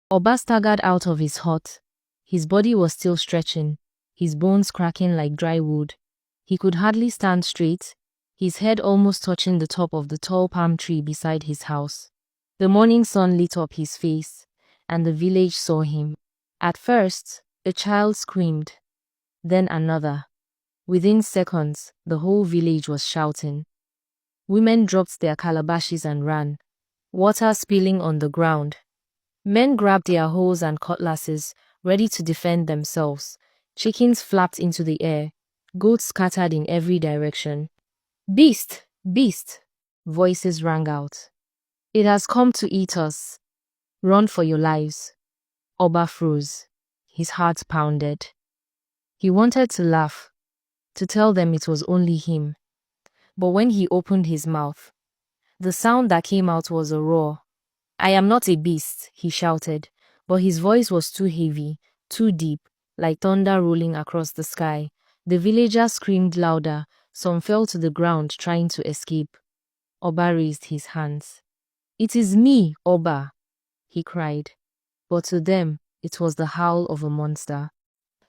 Oba staggered out of his hut. His body was still stretching, his bones cracking like dry wood. He could hardly stand straight, his head almost touching the top of the tall palm tree beside his house. The morning sun lit up his face, and the village saw him. At first, a child screamed, then another. Within seconds, the whole village was shouting. Women dropped their calabashes and ran, water spilling on the ground. Men grabbed their hoes and cutlasses, ready to defend themselves. Chickens flapped into the air, goats scattered in every direction. "Beast! Beast!" voices rang out. "It has come to eat us. Run for your lives." Oba froze. His heart pounded. He wanted to laugh, to tell them it was only him. But when he opened his mouth, the sound that came out was a roar. "I am not a beast," he shouted, but his voice was too heavy, too deep, like thunder rolling across the sky. The villagers screamed louder, some fell to the ground trying to escape. Oba raised his hands. "It is me, Oba," he cried. But to them, it was the howl of a monster.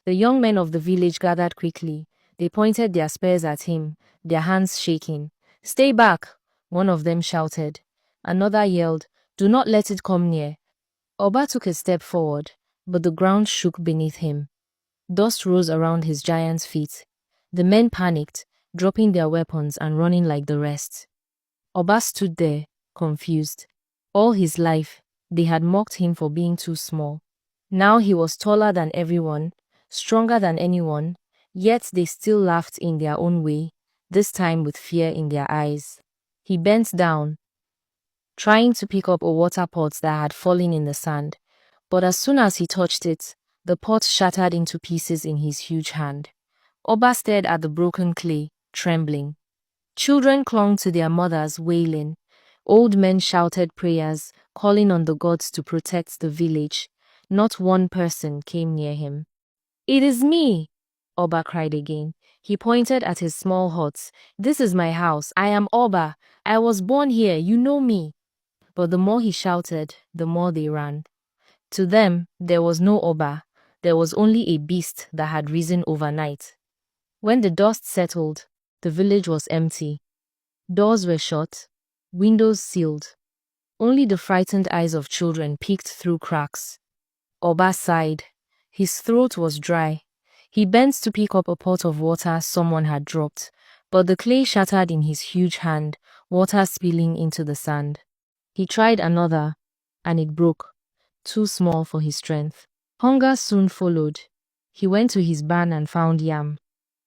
The young men of the village gathered quickly. They pointed their spears at him, their hands shaking. "Stay back," one of them shouted. Another yelled, "Do not let it come near." Oba took a step forward, but the ground shook beneath him. Dust rose around his giant's feet. The men panicked, dropping their weapons and running like the rest. Oba stood there, confused. All his life, they had mocked him for being too small. Now he was taller than everyone, stronger than anyone, yet they still laughed in their own way, this time with fear in their eyes. He bent down, trying to pick up a water pot that had fallen in the sand, but as soon as he touched it, the pot shattered into pieces in his huge hand. Oba stared at the broken clay, trembling. Children clung to their mothers, wailing. Old men shouted prayers, calling on the gods to protect the village. Not one person came near him. "It is me!" Oba cried again. He pointed at his small hut. "This is my house. I am Oba. I was born here. You know me." But the more he shouted, the more they ran. To them, there was no Oba. There was only a beast that had risen overnight. When the dust settled, the village was empty. Doors were shut, windows sealed. Only the frightened eyes of children peeked through cracks. Oba sighed. His throat was dry. He bent to pick up a pot of water someone had dropped, but the clay shattered in his huge hand, water spilling into the sand. He tried another, and it broke, too small for his strength. Hunger soon followed. He went to his barn and found yam.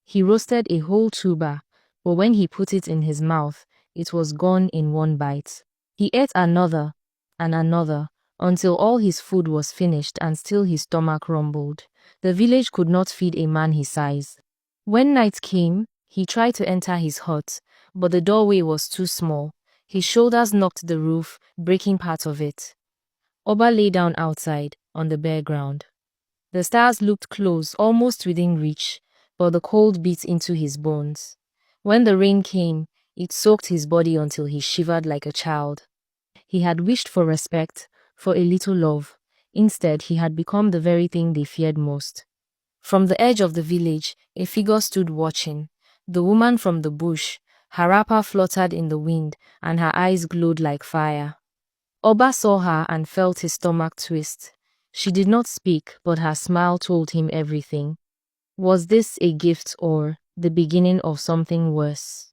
He roasted a whole tuber, but when he put it in his mouth, it was gone in one bite. He ate another, and another, until all his food was finished and still his stomach rumbled. The village could not feed a man his size. When night came, he tried to enter his hut, but the doorway was too small. His shoulders knocked the roof, breaking part of it. Oba lay down outside, on the bare ground. The stars looked close, almost within reach, but the cold beat into his bones. When the rain came, it soaked his body until he shivered like a child. He had wished for respect, for a little love. Instead, he had become the very thing they feared most. From the edge of the village, a figure stood watching. The woman from the bush. Her wrapper fluttered in the wind, and her eyes glowed like fire. Oba saw her and felt his stomach twist. She did not speak, but her smile told him everything. Was this a gift or the beginning of something worse?